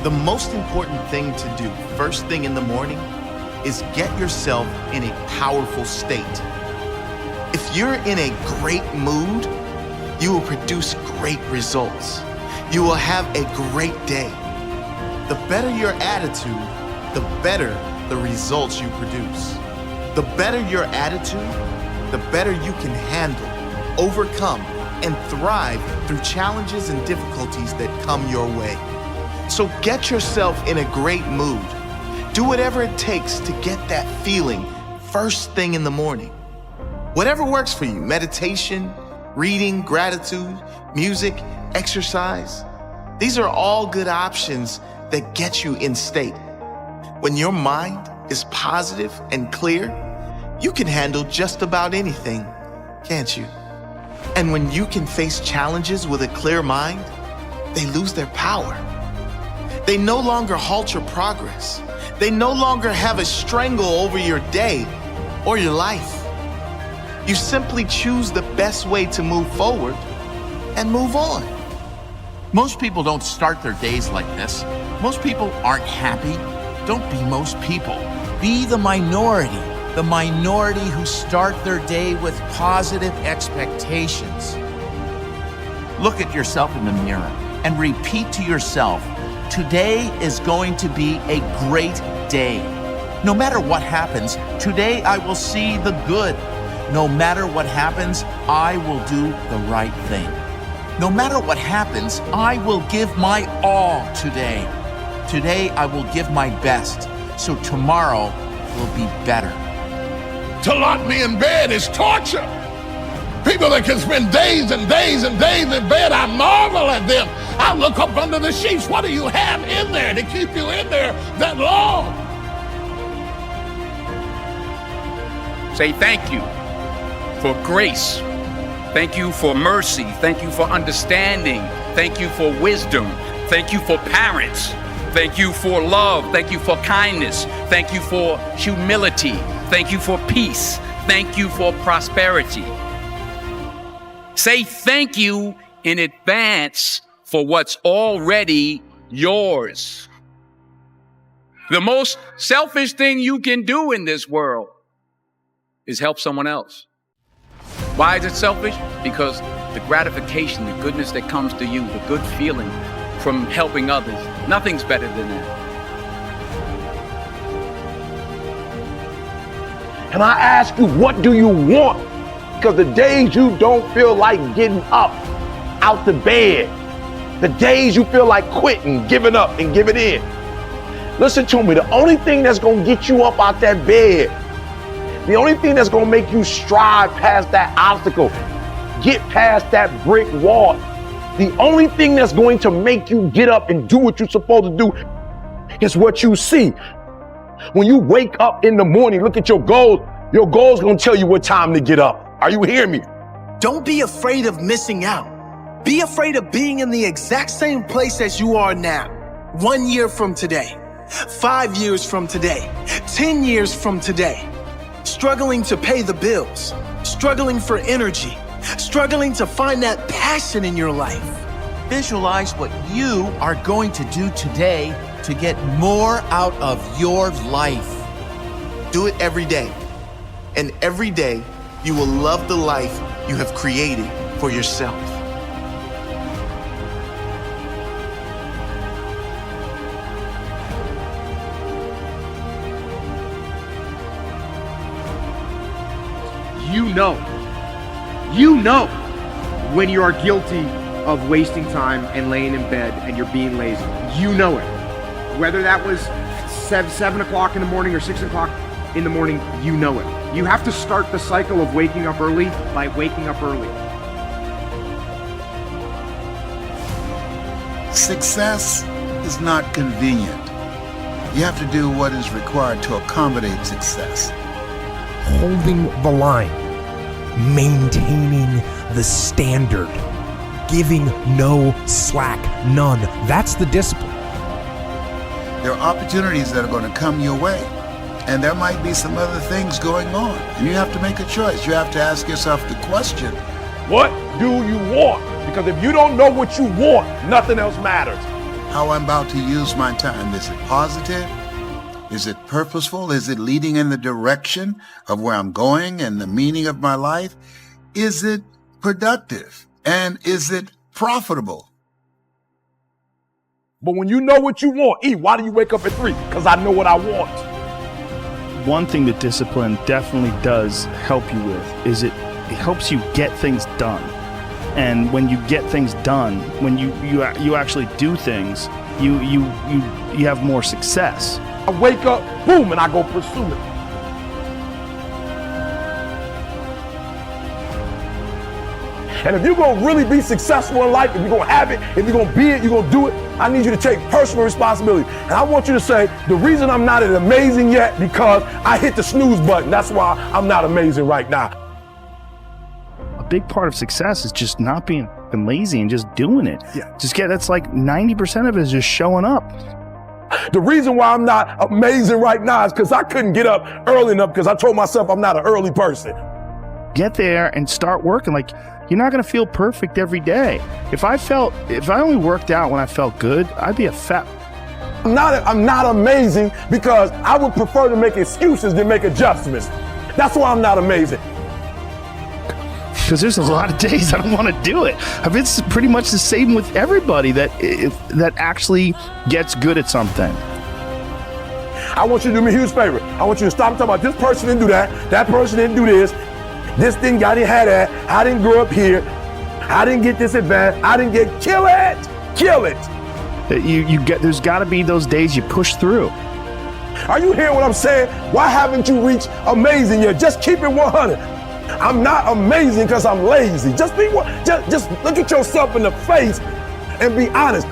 The most important thing to do first thing in the morning is get yourself in a powerful state. If you're in a great mood, you will produce great results. You will have a great day. The better your attitude, the better the results you produce. The better your attitude, the better you can handle, overcome, and thrive through challenges and difficulties that come your way. So get yourself in a great mood. Do whatever it takes to get that feeling first thing in the morning. Whatever works for you, meditation, reading, gratitude, music, exercise. These are all good options that get you in state. When your mind is positive and clear, you can handle just about anything, can't you? And when you can face challenges with a clear mind, they lose their power. They no longer halt your progress. They no longer have a strangle over your day or your life. You simply choose the best way to move forward and move on. Most people don't start their days like this. Most people aren't happy. Don't be most people. Be the minority who start their day with positive expectations. Look at yourself in the mirror and repeat to yourself, today is going to be a great day. No matter what happens, today I will see the good. No matter what happens, I will do the right thing. No matter what happens, I will give my all today. Today I will give my best, so tomorrow will be better. To lock me in bed is torture. People that can spend days and days and days in bed, I marvel at them. I look up under the sheets. What do you have in there to keep you in there that long? Say thank you for grace. Thank you for mercy. Thank you for understanding. Thank you for wisdom. Thank you for parents. Thank you for love. Thank you for kindness. Thank you for humility. Thank you for peace. Thank you for prosperity. Say thank you in advance for what's already yours. The most selfish thing you can do in this world is help someone else. Why is it selfish? Because the gratification, the goodness that comes to you, the good feeling from helping others, nothing's better than that. And I ask you, what do you want? Because the days you don't feel like getting up out the bed, the days you feel like quitting, giving up and giving in. Listen to me, the only thing that's gonna get you up out that bed, the only thing that's gonna make you strive past that obstacle, get past that brick wall, the only thing that's going to make you get up and do what you're supposed to do is what you see. When you wake up in the morning, look at your goals gonna tell you what time to get up. Are you hearing me? Don't be afraid of missing out. Be afraid of being in the exact same place as you are now. 1 year from today, 5 years from today, 10 years from today. Struggling to pay the bills, struggling for energy, struggling to find that passion in your life. Visualize what you are going to do today to get more out of your life. Do it every day. And every day, you will love the life you have created for yourself. You know when you are guilty of wasting time and laying in bed and you're being lazy. You know it. Whether that was 7 o'clock in the morning or 6 o'clock in the morning, you know it. You have to start the cycle of waking up early by waking up early. Success is not convenient. You have to do what is required to accommodate success. Holding the line, maintaining the standard, giving no slack, none. That's the discipline. There are opportunities that are going to come your way, and there might be some other things going on, and you have to make a choice. You have to ask yourself the question, what do you want? Because if you don't know what you want, nothing else matters. how I'm about to use my time. Is it positive? Is it purposeful? Is it leading in the direction of where I'm going and the meaning of my life? Is it productive? And is it profitable? But when you know what you want, why do you wake up at 3? Because I know what I want. One thing that discipline definitely does help you with is it helps you get things done. And when you get things done, when you actually do things, you have more success. I wake up, boom, and I go pursue it. And if you're going to really be successful in life, if you're going to have it, if you're going to be it, you're going to do it, I need you to take personal responsibility. And I want you to say, the reason I'm not as amazing yet, because I hit the snooze button. That's why I'm not amazing right now. A big part of success is just not being lazy and just doing it. Yeah. That's like 90% of it is just showing up. The reason why I'm not amazing right now is because I couldn't get up early enough because I told myself I'm not an early person. Get there and start working. Like, you're not going to feel perfect every day. If I only worked out when I felt good, I'd be a fat. I'm not amazing because I would prefer to make excuses than make adjustments. That's why I'm not amazing. Because there's a lot of days I don't want to do it. It's pretty much the same with everybody that actually gets good at something. I want you to do me a huge favor. I want you to stop talking about this person didn't do that person didn't do this, this didn't have that, I didn't grow up here, I didn't get this advantage, I didn't get, kill it. There's got to be those days you push through. Are you hearing what I'm saying? Why haven't you reached amazing yet? Just keep it 100. I'm not amazing because I'm lazy. Just look at yourself in the face and be honest.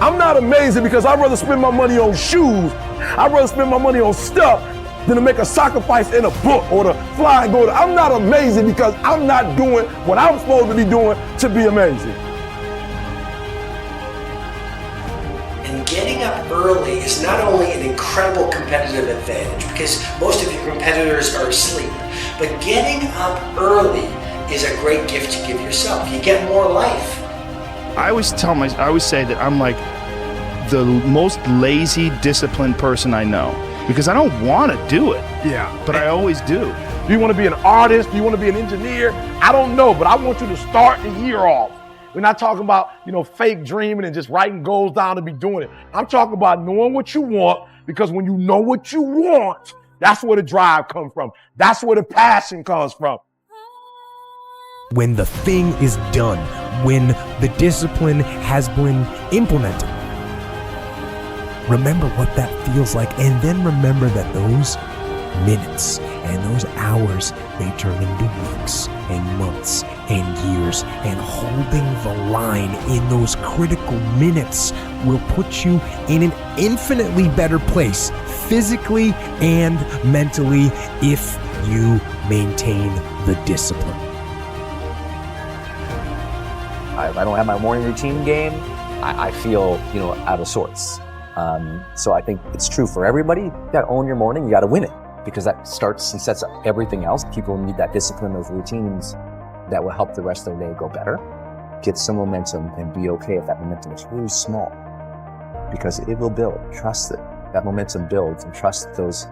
I'm not amazing because I'd rather spend my money on shoes. I'd rather spend my money on stuff than to make a sacrifice in a book or to fly and go to. I'm not amazing because I'm not doing what I'm supposed to be doing to be amazing. And getting up early is not only an incredible competitive advantage because most of your competitors are asleep, but getting up early is a great gift to give yourself. You get more life. I always say that I'm like the most lazy, disciplined person I know because I don't want to do it. Yeah. But I always do. Do you want to be an artist? Do you want to be an engineer? I don't know, but I want you to start the year off. We're not talking about, fake dreaming and just writing goals down to be doing it. I'm talking about knowing what you want, because when you know what you want, that's where the drive comes from. That's where the passion comes from. When the thing is done, when the discipline has been implemented, remember what that feels like, and then remember that those minutes and those hours may turn into weeks and months and years, and holding the line in those critical minutes will put you in an infinitely better place, physically and mentally, if you maintain the discipline. If I don't have my morning routine game, I feel, out of sorts. So I think it's true for everybody. You gotta own your morning, you gotta win it, because that starts and sets up everything else. People need that discipline, those routines that will help the rest of the day go better, get some momentum, and be okay if that momentum is really small, because it will build. Trust that momentum builds, and trust that those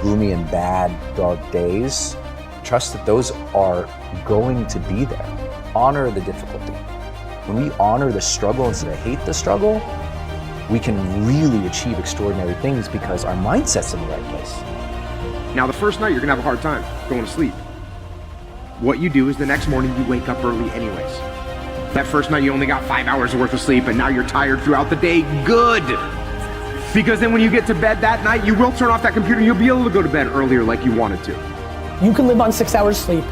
gloomy and bad, dark days, trust that those are going to be there. Honor the difficulty. When we honor the struggle instead of hate the struggle, we can really achieve extraordinary things because our mindset's in the right place. Now, the first night, you're gonna have a hard time going to sleep. What you do is the next morning, you wake up early anyways. That first night, you only got 5 hours worth of sleep, and now you're tired throughout the day. Good! Because then when you get to bed that night, you will turn off that computer, and you'll be able to go to bed earlier like you wanted to. You can live on 6 hours sleep,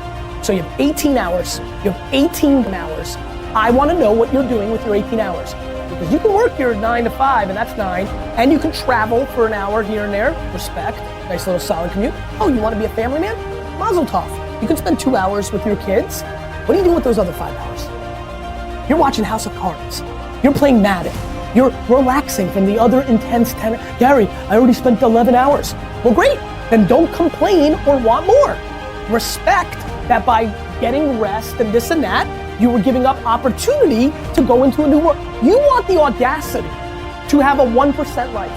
so you have 18 hours. You have 18 hours. I want to know what you're doing with your 18 hours. Because you can work your 9 to 5, and that's 9, and you can travel for an hour here and there. Respect. Nice little solid commute. Oh, you want to be a family man? Mazel tov. You can spend 2 hours with your kids. What do you do with those other 5 hours? You're watching House of Cards. You're playing Madden. You're relaxing from the other intense 10. Gary, I already spent 11 hours. Well, great. Then don't complain or want more. Respect that by getting rest and this and that, you were giving up opportunity to go into a new world. You want the audacity to have a 1% life.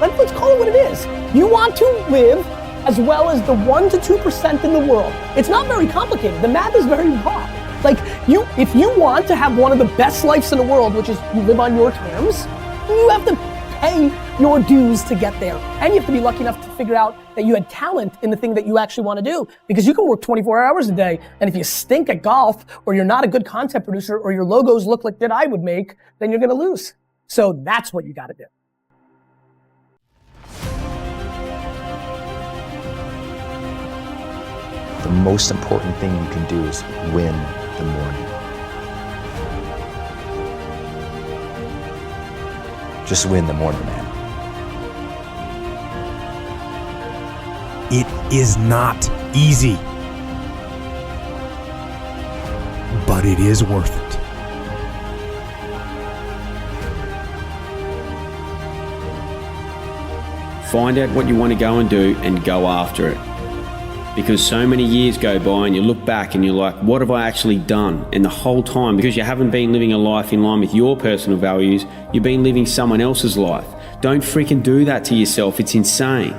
Let's call it what it is. You want to live as well as the 1 to 2% in the world. It's not very complicated. The math is very raw. Like, if you want to have one of the best lives in the world, which is you live on your terms, you have to pay your dues to get there. And you have to be lucky enough to figure out that you had talent in the thing that you actually want to do. Because you can work 24 hours a day, and if you stink at golf, or you're not a good content producer, or your logos look like that I would make, then you're gonna lose. So that's what you gotta do. The most important thing you can do is win the morning. Just win the morning, man. It is not easy, but it is worth it. Find out what you want to go and do and go after it. Because so many years go by and you look back and you're like, what have I actually done? And the whole time, because you haven't been living a life in line with your personal values, you've been living someone else's life. Don't freaking do that to yourself. It's insane.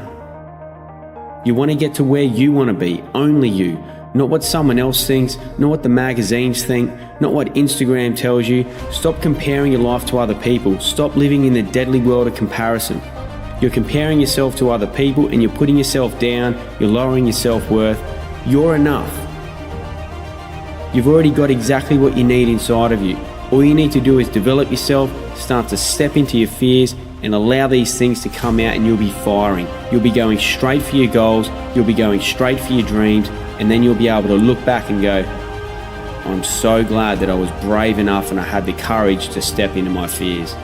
You want to get to where you want to be, only you. Not what someone else thinks, not what the magazines think, not what Instagram tells you. Stop comparing your life to other people. Stop living in the deadly world of comparison. You're comparing yourself to other people and you're putting yourself down, you're lowering your self-worth. You're enough. You've already got exactly what you need inside of you. All you need to do is develop yourself, start to step into your fears and allow these things to come out and you'll be firing. You'll be going straight for your goals, you'll be going straight for your dreams, and then you'll be able to look back and go, I'm so glad that I was brave enough and I had the courage to step into my fears.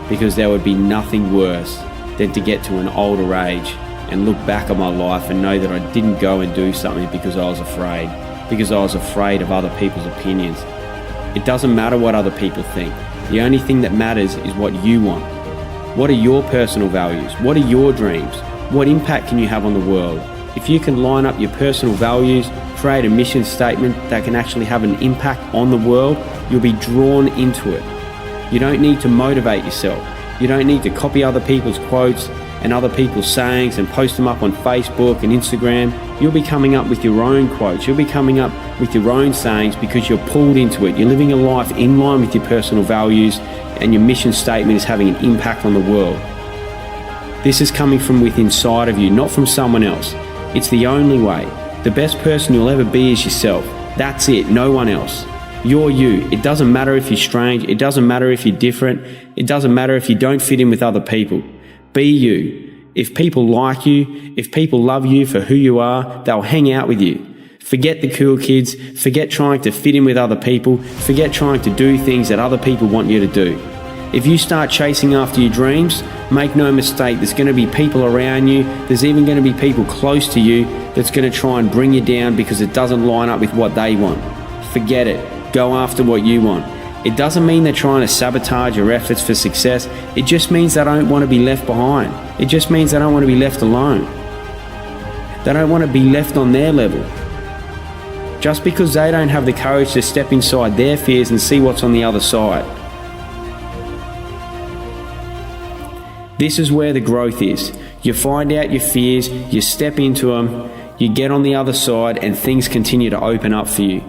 Because there would be nothing worse than to get to an older age and look back on my life and know that I didn't go and do something because I was afraid. Because I was afraid of other people's opinions. It doesn't matter what other people think. The only thing that matters is what you want. What are your personal values? What are your dreams? What impact can you have on the world? If you can line up your personal values, create a mission statement that can actually have an impact on the world, you'll be drawn into it. You don't need to motivate yourself. You don't need to copy other people's quotes and other people's sayings and post them up on Facebook and Instagram. You'll be coming up with your own quotes. You'll be coming up with your own sayings because you're pulled into it. You're living a life in line with your personal values and your mission statement is having an impact on the world. This is coming from within inside of you, not from someone else. It's the only way. The best person you'll ever be is yourself. That's it, no one else. You're you. It doesn't matter if you're strange. It doesn't matter if you're different. It doesn't matter if you don't fit in with other people. Be you. If people like you, if people love you for who you are, they'll hang out with you. Forget the cool kids. Forget trying to fit in with other people. Forget trying to do things that other people want you to do. If you start chasing after your dreams, make no mistake, there's going to be people around you. There's even going to be people close to you that's going to try and bring you down because it doesn't line up with what they want. Forget it. Go after what you want. It doesn't mean they're trying to sabotage your efforts for success. It just means they don't want to be left behind. It just means they don't want to be left alone. They don't want to be left on their level. Just because they don't have the courage to step inside their fears and see what's on the other side. This is where the growth is. You find out your fears, you step into them, you get on the other side and things continue to open up for you.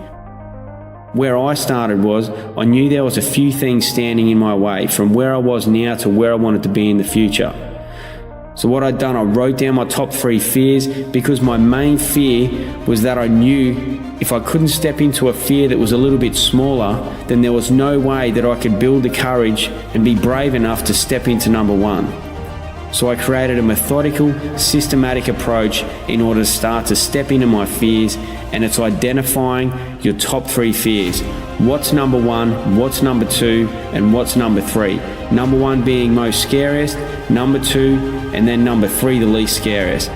Where I started was, I knew there was a few things standing in my way from where I was now to where I wanted to be in the future. So what I'd done, I wrote down my top 3 fears because my main fear was that I knew if I couldn't step into a fear that was a little bit smaller, then there was no way that I could build the courage and be brave enough to step into number 1. So I created a methodical, systematic approach in order to start to step into my fears, and it's identifying your top 3 fears. What's number 1, what's number 2, and what's number 3. Number 1 being most scariest, number 2, and then number 3 the least scariest.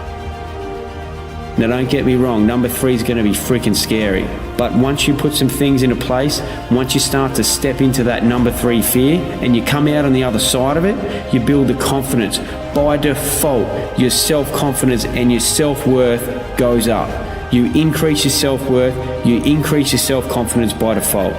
Now don't get me wrong, number 3 is going to be freaking scary. But once you put some things into place, once you start to step into that number 3 fear and you come out on the other side of it, you build the confidence. By default, your self-confidence and your self-worth goes up. You increase your self-worth, you increase your self-confidence by default.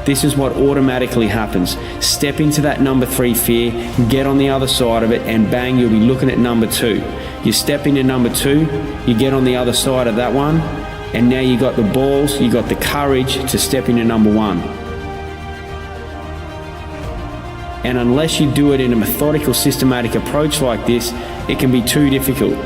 This is what automatically happens. Step into that number 3 fear, get on the other side of it, and bang, you'll be looking at number 2. You step into number 2, you get on the other side of that one, and now you got the balls, you got the courage to step into number 1. And unless you do it in a methodical, systematic approach like this, it can be too difficult.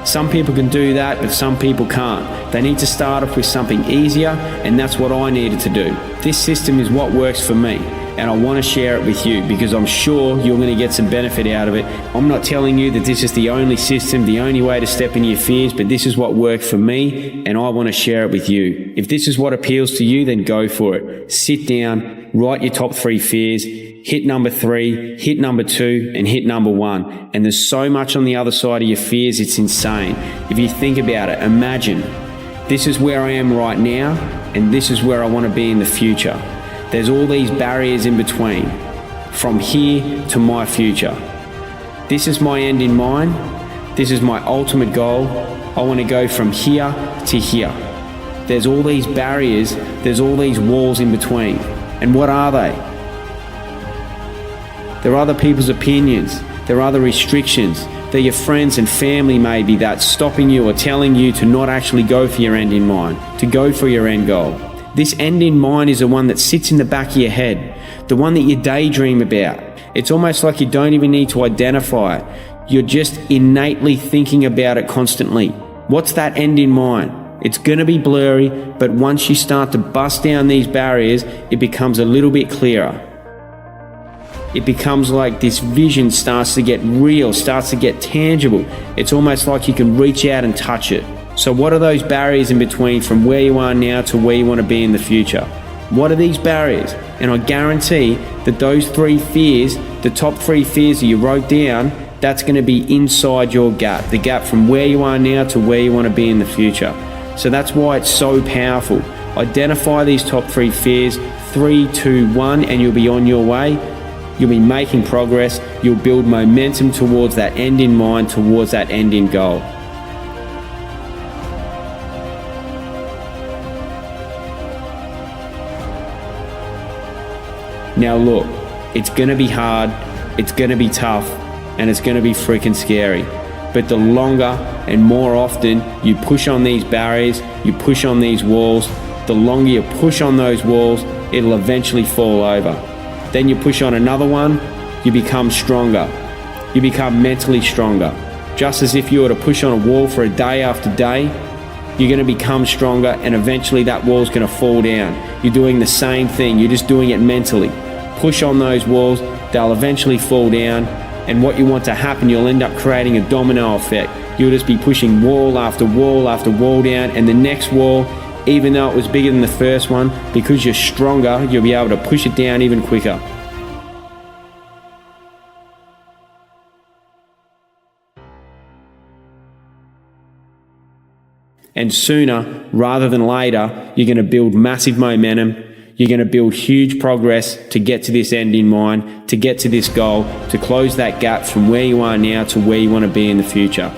Some people can do that, but some people can't. They need to start off with something easier, and that's what I needed to do. This system is what works for me, and I want to share it with you because I'm sure you're going to get some benefit out of it. I'm not telling you that this is the only system, the only way to step into your fears, but this is what worked for me, and I want to share it with you. If this is what appeals to you, then go for it. Sit down, write your top 3 fears, hit number 3, hit number 2, and hit number 1. And there's so much on the other side of your fears, it's insane. If you think about it, imagine this is where I am right now, and this is where I want to be in the future. There's all these barriers in between, from here to my future. This is my end in mind. This is my ultimate goal. I want to go from here to here. There's all these barriers, there's all these walls in between. And what are they? There are other people's opinions. There are other restrictions. They're your friends and family maybe that's stopping you or telling you to not actually go for your end in mind, to go for your end goal. This end in mind is the one that sits in the back of your head, the one that you daydream about. It's almost like you don't even need to identify it. You're just innately thinking about it constantly. What's that end in mind? It's going to be blurry, but once you start to bust down these barriers, it becomes a little bit clearer. It becomes like this vision starts to get real, starts to get tangible. It's almost like you can reach out and touch it. So what are those barriers in between from where you are now to where you want to be in the future? What are these barriers? And I guarantee that those 3 fears, the top 3 fears that you wrote down, that's going to be inside your gap, the gap from where you are now to where you want to be in the future. So that's why it's so powerful. Identify these top 3 fears, 3, 2, 1, and you'll be on your way. You'll be making progress. You'll build momentum towards that end in mind, towards that end in goal. Now look, it's going to be hard, it's going to be tough, and it's going to be freaking scary. But the longer and more often you push on these barriers, you push on these walls, the longer you push on those walls, it'll eventually fall over. Then you push on another one, you become stronger. You become mentally stronger. Just as if you were to push on a wall for a day after day, you're going to become stronger, and eventually that wall's going to fall down. You're doing the same thing, you're just doing it mentally. Push on those walls, they'll eventually fall down, and what you want to happen, you'll end up creating a domino effect. You'll just be pushing wall after wall after wall down, and the next wall, even though it was bigger than the first one, because you're stronger, you'll be able to push it down even quicker. And sooner rather than later, you're going to build massive momentum. You're going to build huge progress to get to this end in mind, to get to this goal, to close that gap from where you are now to where you want to be in the future.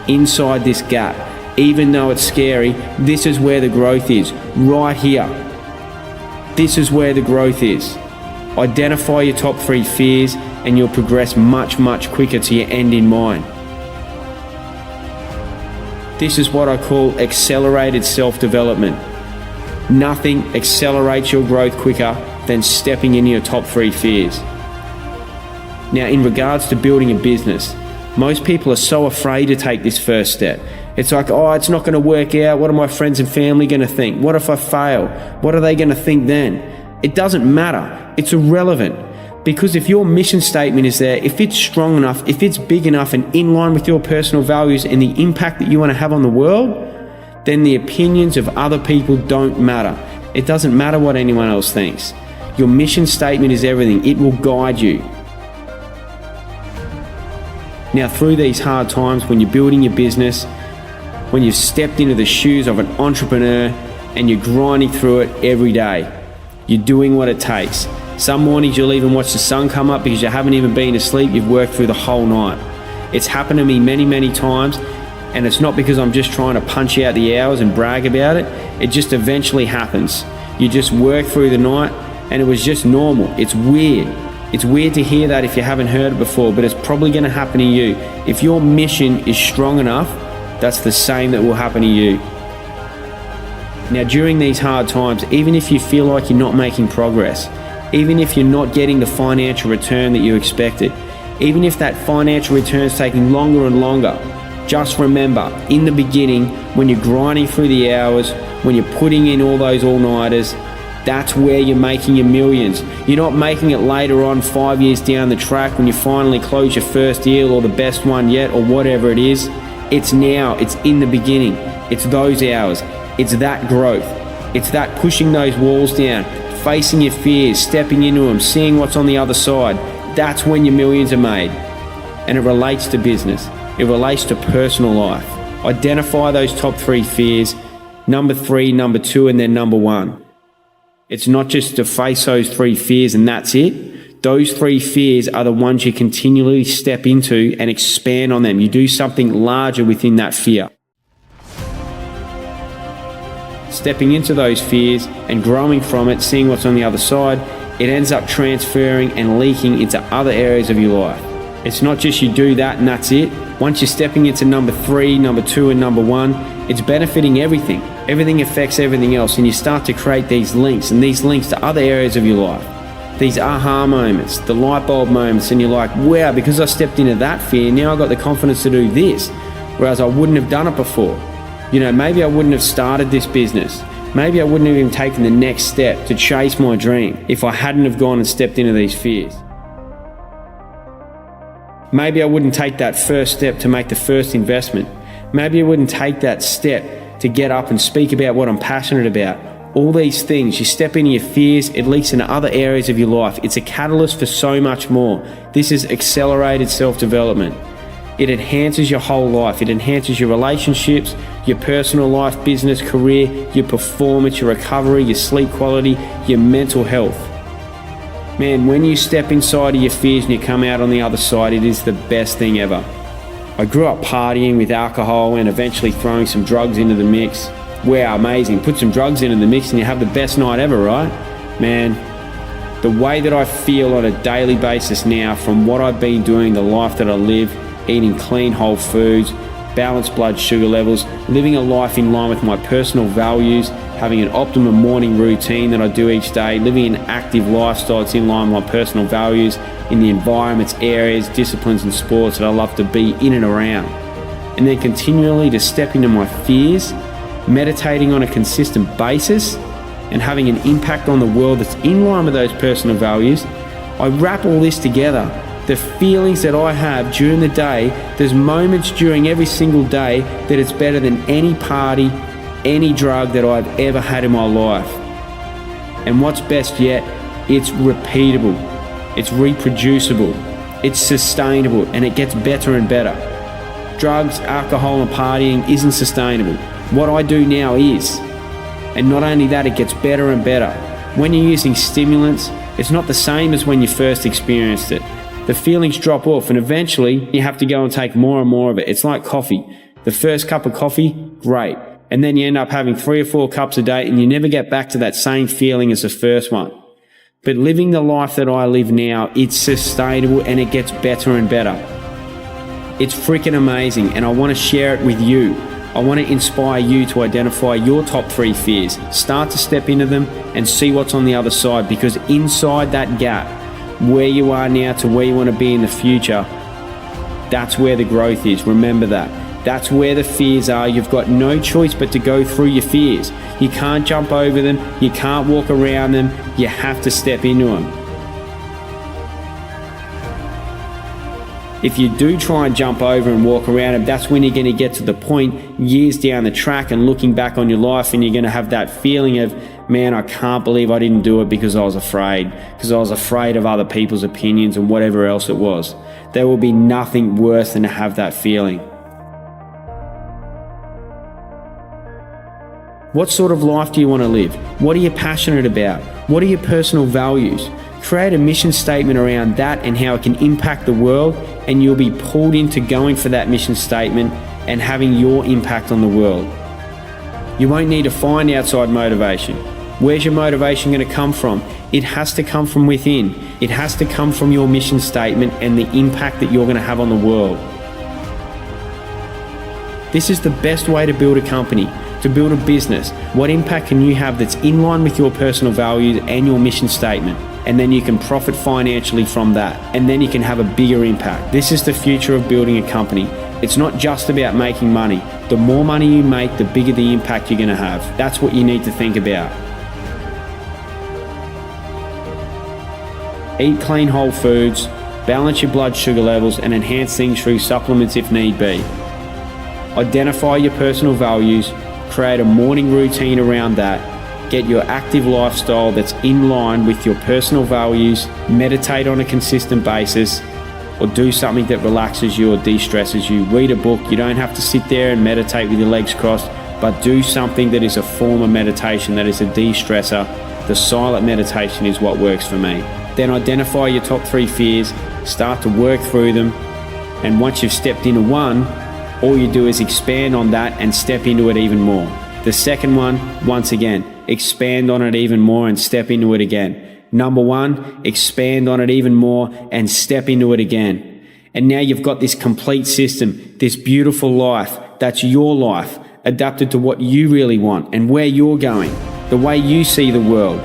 Inside this gap, even though it's scary, this is where the growth is, right here. This is where the growth is. Identify your top 3 fears and you'll progress much, much quicker to your end in mind. This is what I call accelerated self-development. Nothing accelerates your growth quicker than stepping into your top 3 fears. Now, in regards to building a business, most people are so afraid to take this first step. It's like, oh, it's not going to work out. What are my friends and family going to think? What if I fail? What are they going to think then? It doesn't matter. It's irrelevant. Because if your mission statement is there, if it's strong enough, if it's big enough and in line with your personal values and the impact that you want to have on the world, then the opinions of other people don't matter. It doesn't matter what anyone else thinks. Your mission statement is everything. It will guide you. Now, through these hard times, when you're building your business, when you've stepped into the shoes of an entrepreneur and you're grinding through it every day, you're doing what it takes. Some mornings you'll even watch the sun come up because you haven't even been asleep. You've worked through the whole night. It's happened to me many, many times. And it's not because I'm just trying to punch out the hours and brag about it. It just eventually happens. You just worked through the night and it was just normal. It's weird. It's weird to hear that if you haven't heard it before, but it's probably going to happen to you. If your mission is strong enough, that's the same that will happen to you. Now, during these hard times, even if you feel like you're not making progress, even if you're not getting the financial return that you expected, even if that financial return is taking longer and longer, just remember, in the beginning, when you're grinding through the hours, when you're putting in all those all-nighters, that's where you're making your millions. You're not making it later on 5 years down the track when you finally close your first deal or the best one yet or whatever it is. It's now, it's in the beginning. It's those hours. It's that growth. It's that pushing those walls down, facing your fears, stepping into them, seeing what's on the other side. That's when your millions are made. And it relates to business. It relates to personal life. Identify those top 3 fears, number 3, number 2, and then number 1. It's not just to face those 3 fears and that's it. Those 3 fears are the ones you continually step into and expand on them. You do something larger within that fear. Stepping into those fears and growing from it, seeing what's on the other side, it ends up transferring and leaking into other areas of your life. It's not just you do that and that's it. Once you're stepping into number 3, number 2, and number 1, it's benefiting everything. Everything affects everything else, and you start to create these links, and these links to other areas of your life. These aha moments, the light bulb moments, and you're like, wow, because I stepped into that fear, now I've got the confidence to do this, whereas I wouldn't have done it before. You know, maybe I wouldn't have started this business. Maybe I wouldn't have even taken the next step to chase my dream if I hadn't have gone and stepped into these fears. Maybe I wouldn't take that first step to make the first investment. Maybe I wouldn't take that step to get up and speak about what I'm passionate about. All these things, you step into your fears, it leaks into other areas of your life. It's a catalyst for so much more. This is accelerated self-development. It enhances your whole life. It enhances your relationships, your personal life, business, career, your performance, your recovery, your sleep quality, your mental health. Man, when you step inside of your fears and you come out on the other side, it is the best thing ever. I grew up partying with alcohol and eventually throwing some drugs into the mix. Wow, amazing. Put some drugs into the mix and you have the best night ever, right? Man, the way that I feel on a daily basis now from what I've been doing, the life that I live, eating clean whole foods, balanced blood sugar levels, living a life in line with my personal values, having an optimum morning routine that I do each day, living an active lifestyle that's in line with my personal values in the environments, areas, disciplines and sports that I love to be in and around. And then continually to step into my fears, meditating on a consistent basis and having an impact on the world that's in line with those personal values. I wrap all this together. The feelings that I have during the day, there's moments during every single day that it's better than any party, any drug that I've ever had in my life. And what's best yet, it's repeatable, it's reproducible, it's sustainable, and it gets better and better. Drugs, alcohol, and partying isn't sustainable. What I do now is. And not only that, it gets better and better. When you're using stimulants, it's not the same as when you first experienced it. The feelings drop off and eventually you have to go and take more and more of it. It's like coffee. The first cup of coffee, great. And then you end up having 3 or 4 cups a day and you never get back to that same feeling as the first one. But living the life that I live now, it's sustainable and it gets better and better. It's freaking amazing and I want to share it with you. I want to inspire you to identify your top 3 fears. Start to step into them and see what's on the other side, because inside that gap, where you are now to where you want to be in the future, that's where the growth is. Remember that. That's where the fears are. You've got no choice but to go through your fears. You can't jump over them. You can't walk around them. You have to step into them. If you do try and jump over and walk around them, that's when you're going to get to the point years down the track and looking back on your life and you're going to have that feeling of, man, I can't believe I didn't do it because I was afraid of other people's opinions and whatever else it was. There will be nothing worse than to have that feeling. What sort of life do you want to live? What are you passionate about? What are your personal values? Create a mission statement around that and how it can impact the world, and you'll be pulled into going for that mission statement and having your impact on the world. You won't need to find outside motivation. Where's your motivation going to come from? It has to come from within. It has to come from your mission statement and the impact that you're going to have on the world. This is the best way to build a company, to build a business. What impact can you have that's in line with your personal values and your mission statement? And then you can profit financially from that. And then you can have a bigger impact. This is the future of building a company. It's not just about making money. The more money you make, the bigger the impact you're going to have. That's what you need to think about. Eat clean whole foods, balance your blood sugar levels, and enhance things through supplements if need be. Identify your personal values, create a morning routine around that, get your active lifestyle that's in line with your personal values, meditate on a consistent basis, or do something that relaxes you or de-stresses you. Read a book. You don't have to sit there and meditate with your legs crossed, but do something that is a form of meditation, that is a de-stressor. The silent meditation is what works for me. Then identify your top 3 fears, start to work through them, and once you've stepped into one, all you do is expand on that and step into it even more. The second one, once again, expand on it even more and step into it again. Number 1, expand on it even more and step into it again. And now you've got this complete system, this beautiful life, that's your life, adapted to what you really want and where you're going, the way you see the world,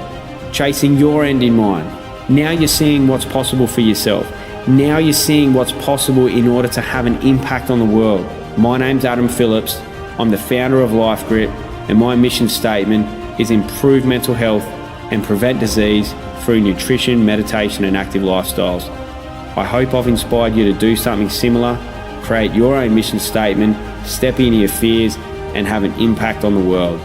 chasing your end in mind. Now you're seeing what's possible for yourself. Now you're seeing what's possible in order to have an impact on the world. My name's Adam Phillips. I'm the founder of Life Grit, and my mission statement is improve mental health and prevent disease through nutrition, meditation, and active lifestyles. I hope I've inspired you to do something similar, create your own mission statement, step into your fears, and have an impact on the world.